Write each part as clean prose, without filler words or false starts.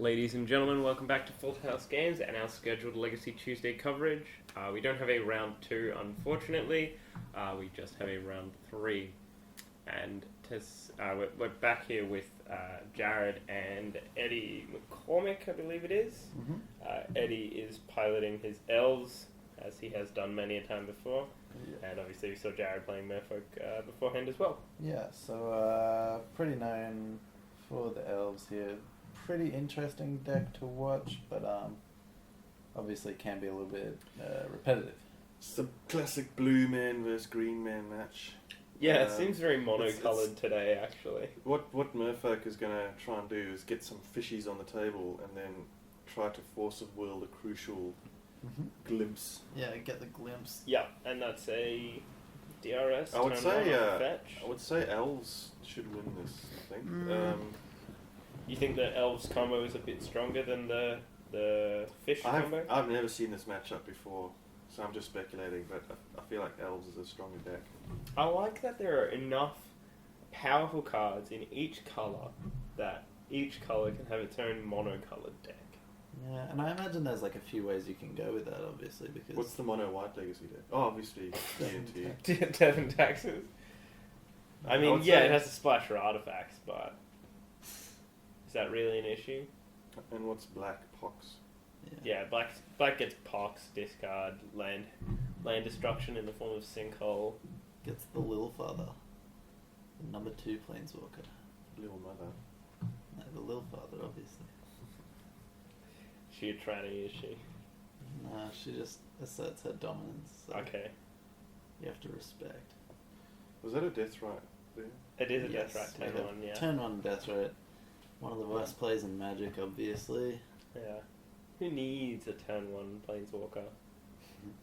Ladies and gentlemen, welcome back to Full House Games and our scheduled Legacy Tuesday coverage. We don't have a round 2, unfortunately. We just have a round 3. And we're back here with Jared and Eddie McCormick, I believe it is. Mm-hmm. Eddie is piloting his Elves, as he has done many a time before. Yeah. And obviously we saw Jared playing Merfolk beforehand as well. Yeah, so pretty known for the Elves here. Pretty interesting deck to watch, but obviously can be a little bit repetitive. It's the classic blue man versus green man match. Yeah, it seems very mono-coloured today, actually. What Merfolk is going to try and do is get some fishies on the table and then try to force of will the crucial glimpse. Yeah, get the glimpse. Yeah, and that's a DRS. I would fetch. say Elves should win this. I think. You think the Elves combo is a bit stronger than the fish combo? I've never seen this matchup before, so I'm just speculating. But I feel like Elves is a stronger deck. I like that there are enough powerful cards in each colour that each colour can have its own mono-coloured deck. Yeah, and I imagine there's like a few ways you can go with that, obviously, because... What's the mono-white legacy deck? Oh, obviously, TNT. Devon taxes. I mean, it has to splash for artifacts, but... Is that really an issue? And what's black? Pox? Yeah, black gets Pox, discard, land destruction in the form of Sinkhole. Gets the Little Father. The number 2 Planeswalker. Little Mother. No, the Little Father, obviously. She a tranny, is she? Nah, she just asserts her dominance. So okay. You have to respect. Was that a death right there? It is a death right, turn 1, yeah. Turn 1 death right. One of the worst plays in Magic, obviously. Yeah. Who needs a turn 1 Planeswalker? You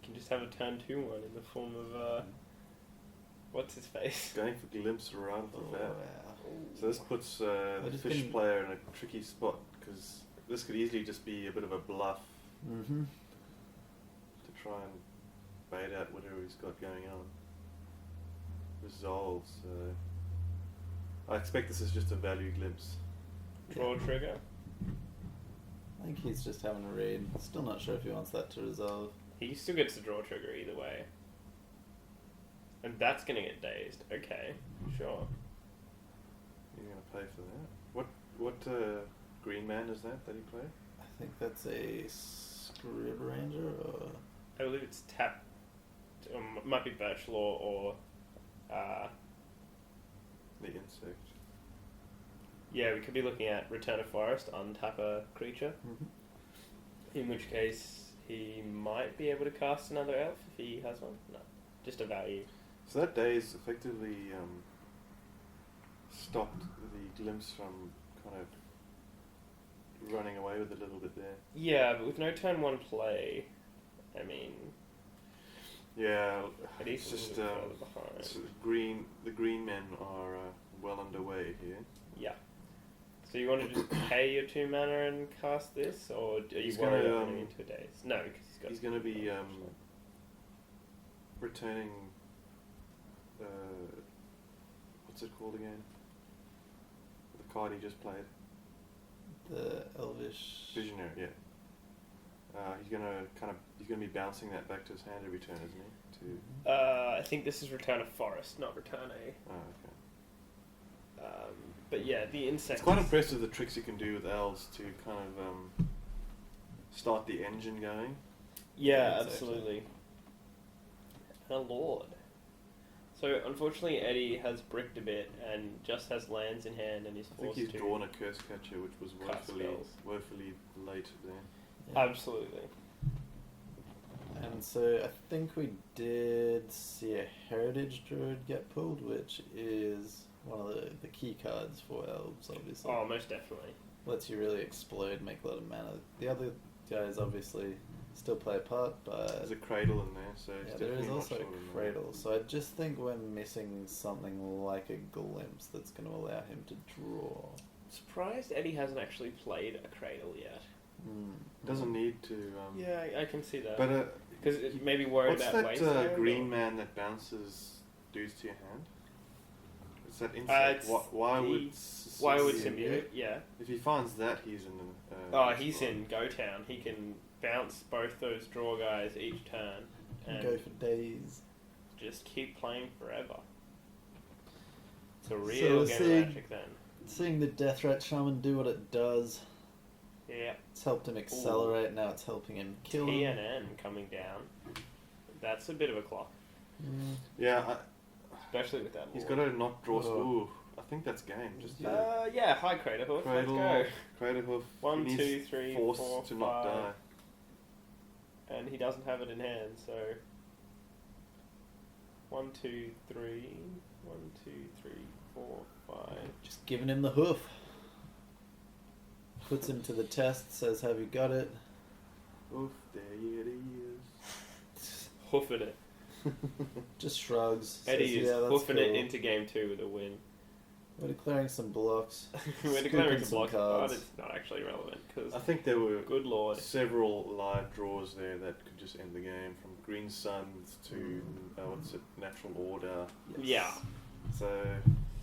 can just have a turn 2 one in the form of, what's his face? Going for glimpse right off the bat. Wow. So this puts the fish player in a tricky spot, because this could easily just be a bit of a bluff to try and bait out whatever he's got going on. Resolves. I expect this is just a value glimpse. Draw trigger? I think he's just having a read. Still not sure if he wants that to resolve. He still gets to draw trigger either way. And that's going to get dazed. Okay, sure. You're going to pay for that? What green man is that he played? I think that's a Scrib Ranger, or... I believe it's tap... It might be Birch Law or... the insect. Yeah, we could be looking at Return of Forest, untap a creature. In which case, he might be able to cast another elf if he has one. No, just a value. So that daze effectively stopped the glimpse from kind of running away with a little bit there. Yeah, but with no turn 1 play, I mean... Yeah, it's just so the green men are well underway here. Yeah. So you want to just pay your 2 mana and cast this, or are you worried about running into a daze? No, because he's going to be returning. What's it called again? The card he just played. The Elvish Visionary, yeah. He's gonna be bouncing that back to his hand every turn, isn't he? I think this is Return of Forest, not Return A. Oh, okay. But yeah, the insect. It's quite impressive the tricks you can do with elves to kind of start the engine going. Yeah, absolutely. And a lord. So unfortunately, Eddie has bricked a bit and just has lands in hand and is forced to. I think he's drawn a Curse Catcher, which was woefully late there. Yeah. Absolutely. And so I think we did see a Heritage Druid get pulled, which is one of the key cards for Elves, obviously. Oh, most definitely. Lets you really explode, make a lot of mana. The other guys obviously still play a part, but... There's a Cradle in there, so it's there definitely is also a Cradle. So I just think we're missing something like a Glimpse that's going to allow him to draw. Surprised Eddie hasn't actually played a Cradle yet. Doesn't need to. Yeah, I can see that. But because it maybe worried about waste. What's that green man that bounces dudes to your hand? It's that insect. it's Why the- would Why would symbiote? symbiote? Yeah. If he finds that, he's in. He's in Go Town. He can bounce both those draw guys each turn and Go for days. just keep playing forever. It's a So real we're game seeing- of Magic then. Seeing the Death Rat Shaman do what it does, Yeah. it's helped him accelerate. Now it's helping him kill him. TNN coming down. That's a bit of a clock, Yeah, especially with that. he's Lord. got to not draw. Oh. Ooh, I think that's game. Just Yeah, high Crater Hoof. Let's Cradle, go. Cradle Hoof. 1, he 2, needs 3, force 4, to not 5. die. And he doesn't have it in hand, so 1, 2, 3, 1, 2, 3, 4, 5. Just giving him the hoof. Puts him to the test, says, have you got it? Oof, there it is. Hoofing it. Just shrugs. Eddie says, is yeah, that's hoofing it cool. into game 2 with a win. We're declaring some blocks. We're declaring Scooping some blocks, but cards. it's not actually relevant because, I think there were good lord. several live draws there that could just end the game, from Green Suns to Natural Order. Yeah. So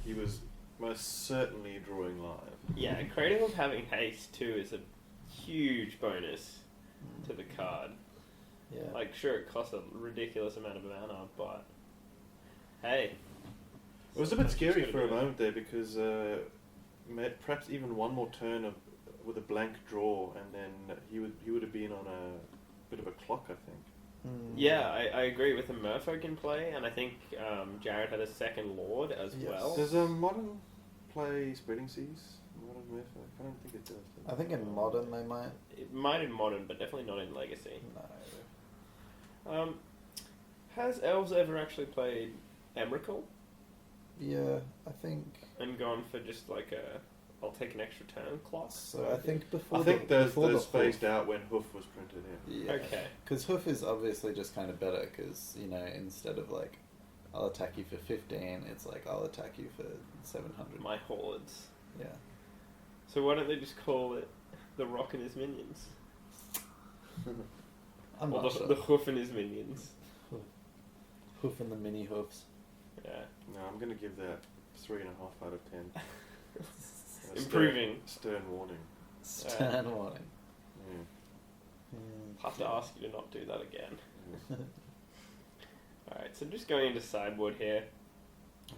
he was most certainly drawing live. Yeah, Crater Hoof having haste too is a huge bonus to the card. Yeah. Like, sure, it costs a ridiculous amount of mana, but hey. It was a bit sometimes scary you just for a gotta do it. moment there because perhaps even one more turn with a blank draw, and then he would have been on a bit of a clock, I think. Yeah, I agree with the Merfolk in play, and I think Jared had a second Lord as Yes. well. Does Modern play Spreading Seas? Modern Merfolk? I don't think it does. I think in Modern they might. It might in Modern, but definitely not in Legacy. No. Has Elves ever actually played Emrakul Yeah, I think. and gone for just like a I'll take an extra turn clock? So I think before I think those before those the hoof- phased out when Hoof was printed. Yeah. Yeah. Okay. Because hoof is obviously just kind of better because, you know, instead of like, I'll attack you for 15, it's like, I'll attack you for 700. My hordes. Yeah. So why don't they just call it the Rock and his minions? I'm or not the, sure. the Hoof and his minions. Hoof and the mini hoofs. Yeah. No, I'm going to give that 3.5 out of 10. Improving. Stern warning. Stern warning. Yeah. Mm. I'll have to ask you to not do that again. Yeah. Alright, so just going into sideboard here.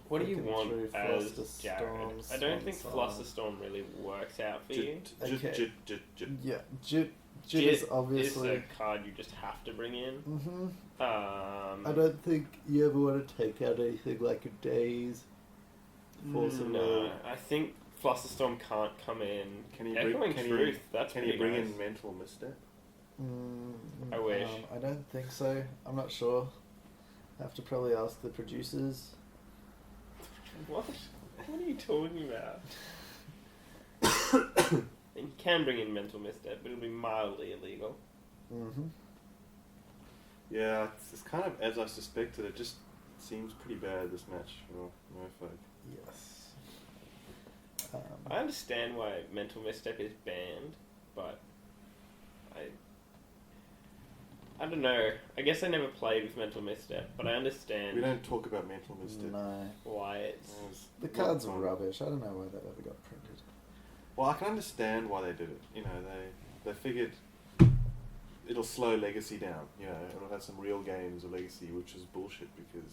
What do you Flicking want through as Flusterstorm, Jared? I don't think Swan Flusterstorm really works out for you. Okay. Jit. Yeah, Jit is Jit obviously. is a card you just have to bring in. Mm-hmm. Um, I don't think you ever want to take out anything like a Daze. Force of no, Will. I think Flusterstorm can't come in. Can you Echoing can Truth, you, that's can pretty you bring nice. in Mental Misstep? I wish. I don't think so. I'm not sure. Have to probably ask the producers. What? What are you talking about? And you can bring in Mental Misstep, but it'll be mildly illegal. Mm-hmm. Yeah, it's kind of as I suspected. It just seems pretty bad this match for Merfolk. Yes. I understand why Mental Misstep is banned, but I don't know. I guess I never played with Mental Misstep, but I understand We don't talk about Mental Misstep. No. why it's. It's The not cards are fun. rubbish. I don't know why that ever got printed. Well, I can understand why they did it. You know, they figured it'll slow Legacy down. You know, it'll have some real games of Legacy, which is bullshit because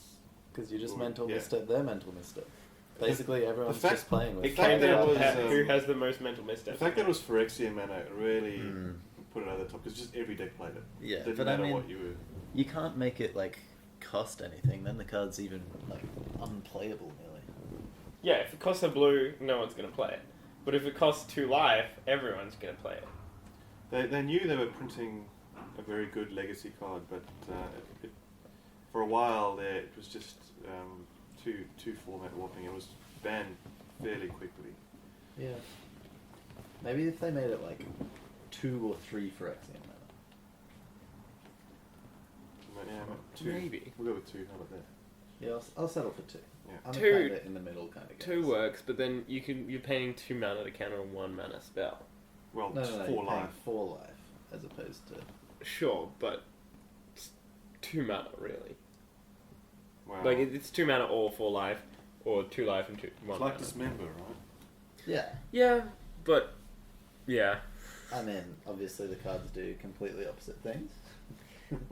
Because you just Well, mental yeah. misstep their mental misstep. Basically, everyone's fact- just playing with It fact came that down it to was, who has the most Mental the Misstep. fact that it was Phyrexia mana really Mm. put it over the top because just every deck played it. Yeah, Didn't but I matter mean, what you were. you can't make it like cost anything. Then the card's even like unplayable nearly. Yeah, if it costs a blue, no one's going to play it. But if it costs 2 life, everyone's going to play it. They knew they were printing a very good Legacy card, but for a while there it was just two format warping. It was banned fairly quickly. Yeah. Maybe if they made it like 2 or 3 for Exium mana. But, yeah, but 2. Maybe. We'll go with 2. How about that? Yeah, I'll settle for 2. Yeah. I'm 2 a kind of in the middle kind of guy. 2 works, but then you're paying 2 mana to counter a 1 mana spell. Well, No, it's no, no, 4 you're paying life. 4 life as opposed to. Sure, but it's 2 mana really. Wow. Like it's 2 mana or 4 life. or 2 life and 1 It's like mana. Dismember, right? Yeah. Yeah, but yeah. I mean, obviously the cards do completely opposite things.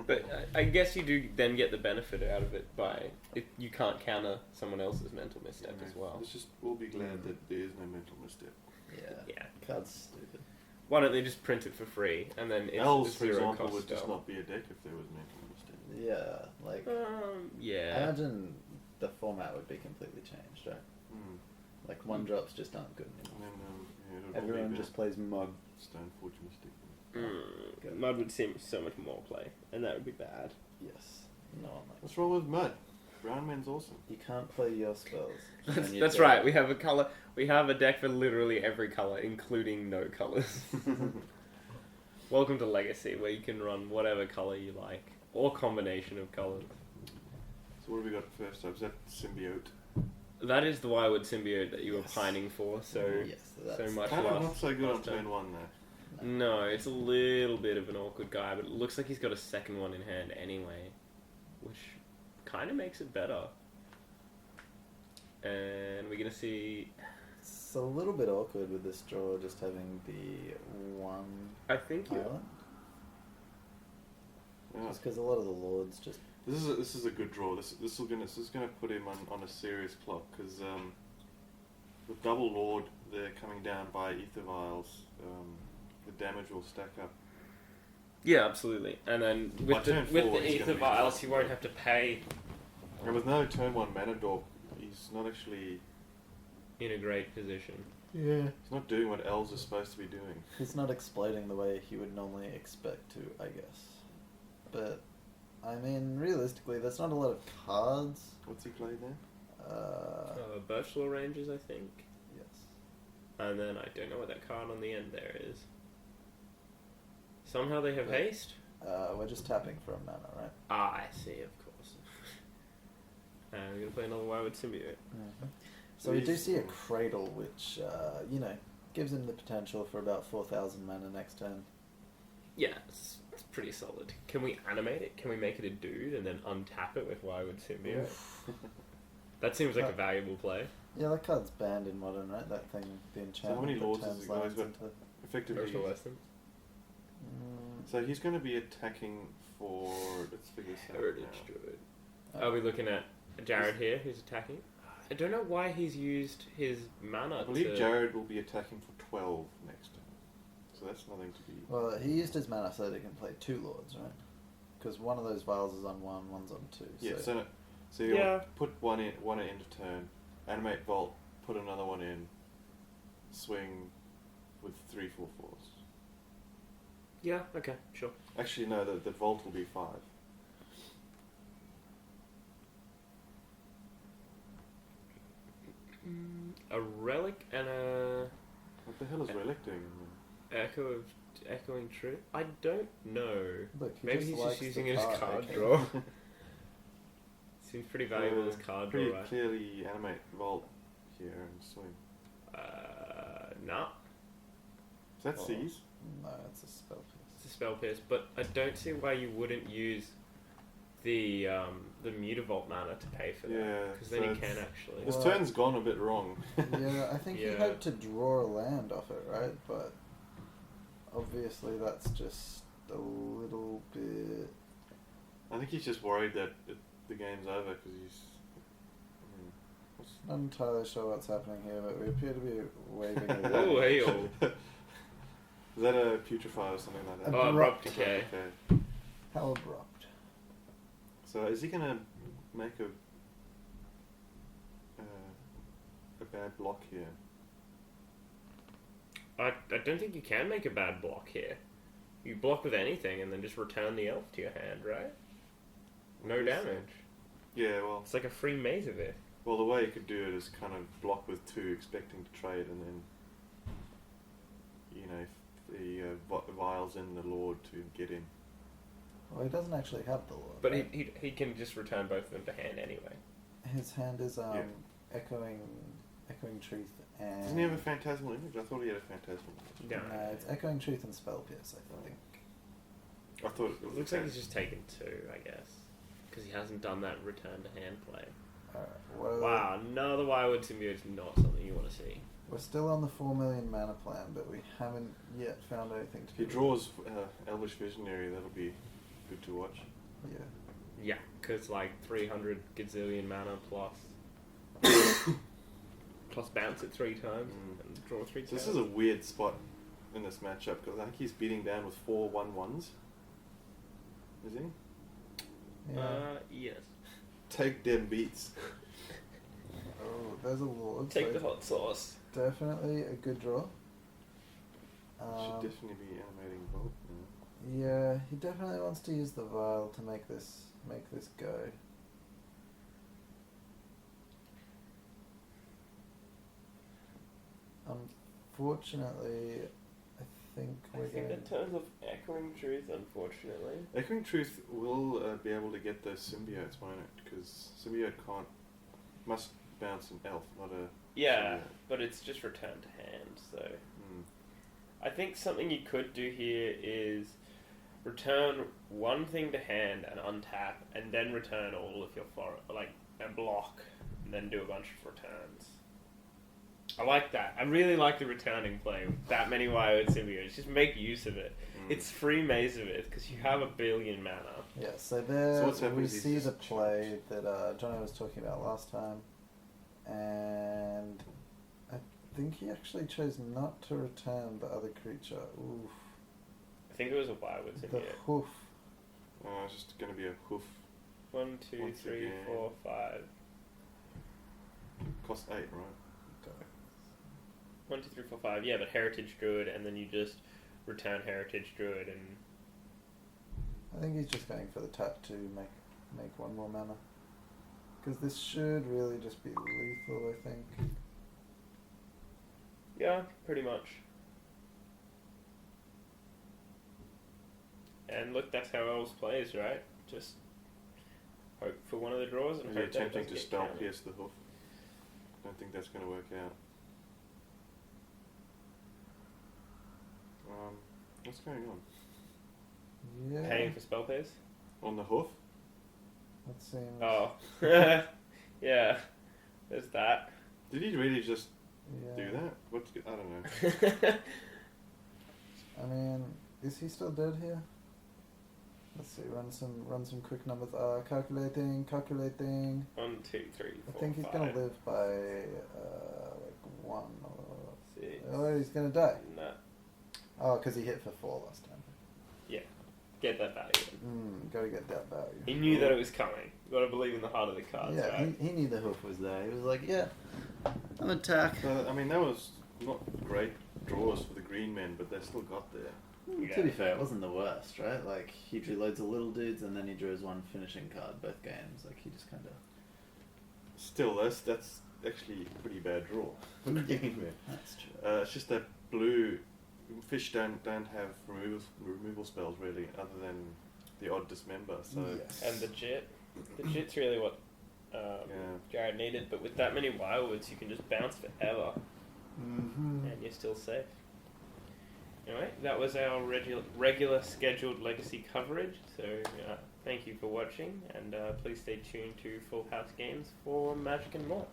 But I guess you do then get the benefit out of it by you can't counter someone else's mental misstep as well. Let's just all be glad that there is no mental misstep. Yeah. Yeah. Card's stupid. Why don't they just print it for free and then it's Elves, a for zero example, cost would just spell. not be a deck if there was mental misstep. Yeah, like I Yeah. imagine the format would be completely changed, right? Like one drops just aren't good And anymore. then it'll Everyone be just plays Mug. Stoneforge Mystic. Mud would seem so much more play, and that would be bad. Yes. No one likes. What's wrong with Mud? Brown Man's awesome. You can't play your spells. That's right. We have a color. We have a deck for literally every color, including no colors. Welcome to Legacy, where you can run whatever color you like, or combination of colors. So what have we got first up? Is that Symbiote? That is the Wirewood symbiote that you were Yes. pining for. So Yes, so that's much Kind of last. not so good on last time. turn 1 though. No, it's a little bit of an awkward guy, but it looks like he's got a second one in hand anyway, which kind of makes it better. And we're gonna see. It's a little bit awkward with this draw, just having the one I think you. island. Yeah. Just because a lot of the lords just. This is a good draw. This is gonna put him on a serious clock because with double Lord, they're coming down by Ether Vials. The damage will stack up. Yeah, absolutely. And then By with turn the 4, he's Ether gonna be Vials, fast. you won't have to pay And with no turn 1 mana dork, he's not actually. in a great position. Yeah. He's not doing what Elves are supposed to be doing. He's not exploding the way he would normally expect to, I guess. But, I mean, realistically, that's not a lot of cards. What's he played there? Birchlaw Rangers, I think. Yes. And then I don't know what that card on the end there is. Somehow they have But- haste. We're just tapping for a mana, right? Ah, I see, of course. And we're gonna play another Wirewood symbiote. So we do see a Cradle, which, gives him the potential for about 4,000 mana next turn. Yeah, it's pretty solid. Can we animate it? Can we make it a dude and then untap it with Wirewood symbiote? That seems like a valuable play. Yeah, that card's banned in Modern, right? That thing, the enchantment many that lords has turns the guy's lands got? into... Effectively. Virtual Essence. So he's going to be attacking for. Let's figure this out. Heritage now. Druid. Are we looking at Jared here, who's attacking? I don't know why he's used his mana I believe to... Jared will be attacking for 12 next turn. So that's nothing to be. Well, he used his mana so that he can play 2 lords, right? Because one of those vials is on 1, one's on 2. Yeah, so so you'll Yeah. put one at end of turn, animate Vault, put another one in, swing with 3/4/4s. Yeah, okay, sure. Actually, no, the Vault will be 5. A Relic and a What the hell is Relic doing? Echoing Truth? I don't know. Look, he Maybe just he's likes just the using it as card okay. draw. Seems pretty valuable as card Pretty draw, right? clearly animate Vault here and swing. Nah. Is that Oh. Seize? No, it's a spell piece. It's a spell pierce, but I don't see why you wouldn't use the Mutavault mana to pay for that. Yeah, Because then so you it's- can actually. This Well, turn's gone a bit wrong. Yeah, I think he Yeah. hoped to draw a land off it, right? But obviously that's just a little bit... I think he's just worried that the game's over because he's. What's Not entirely sure what's happening here, but we appear to be waving a Oh, wand. hey, oh. Is that a putrefy or something like that? Oh, Abrupt. Abrupt Decay. Okay. How abrupt. So is he gonna make a bad block here? I don't think you can make a bad block here. You block with anything and then just return the elf to your hand, right? No damage. Yeah, well, It's like a free maze of it. well, the way you could do it is kind of block with 2, expecting to trade, and then the vials in the Lord to get in. Well, he doesn't actually have the lord. But right? he can just return both of them to hand anyway. His hand is Yeah. echoing truth and... Doesn't he have a phantasmal image? I thought he had a phantasmal image. No. No, it's echoing truth and spell pierce, I think. I thought it It was looks like he's just taken 2, I guess. Because he hasn't done that return to hand play. Alright, well, Wow, another Wirewood symbiote is not something you want to see. we're still on the 4 million mana plan, but we haven't yet found anything to If he do. draws Elvish Visionary, that'll be good to watch. Yeah. Yeah, because like 300 gazillion mana plus plus bounce it 3 times and draw 3 So times. this is a weird spot in this matchup because I think he's beating down with 4 1/1s. Is he? Yeah. Yes. Take them beats. Oh, there's a ward. Take so the hot sauce. definitely a good draw. Should definitely be animating Bolt. Yeah, he definitely wants to use the vial to make this go. Unfortunately, I think I we're think going in terms of Echoing Truth, unfortunately. Echoing Truth will be able to get those symbiotes, won't it? Because symbiote must bounce an elf, not a Yeah, symbiote. but it's just return to hand, so... Mm. I think something you could do here is return one thing to hand and untap, and then return all of your like a block, and then do a bunch of returns. I like that. I really like the returning play with that many Wild Symbiotes. Just make use of it. It's free Maze of it because you have 1 billion mana. Yeah, so there So what's happening we is he's see just the play that Johnny was talking about last time, and I think he actually chose not to return the other creature. Oof. I think it was a Wild The Symbiote. hoof. It's just going to be a hoof. 1, 2, Once 3, again. 4, 5. Cost 8, right? 1, 2, 3, 4, 5. Yeah, but Heritage Druid, and then you just return Heritage Druid, and I think he's just going for the tap to make 1 more mana. Because this should really just be lethal, I think. yeah, pretty much. And look, that's how Elves plays, right? Just hope for one of the draws and You're hope that it attempting doesn't to get spell countered. pierce the hoof. Don't think that's going to work out. What's going on? Yeah. Paying for spell pays? On the hoof? That seems. Oh. Yeah. There's that. Did he really just Yeah. do that? I don't know. I mean, is he still dead here? Let's see. Run some quick numbers. Calculating. 1, 2, 3, 4, I think he's 5, gonna live by like 1 or. 6. Oh, he's gonna die. Nah. Oh, because he hit for 4 last time. Yeah. Get that value in. Gotta get that value. He knew that it was coming. You gotta believe in the heart of the cards, Yeah, right? he knew the hoof was there. He was like, yeah, I'm attack. I mean, that was not great draws for the green men, but they still got there. Yeah. To be fair, it wasn't the worst, right? Like, he drew loads of little dudes and then he drew his 1 finishing card both games. Like, he just kind of... Still, that's actually a pretty bad draw. That's true. It's just that blue fish don't have removal spells really, other than the odd dismember. So Yes. And the Jit. The Jit's really what Jared needed, but with that many Wildwoods, you can just bounce forever, Mm-hmm. and you're still safe. Anyway, that was our regular scheduled Legacy coverage, so thank you for watching, and please stay tuned to Full House Games for Magic and more.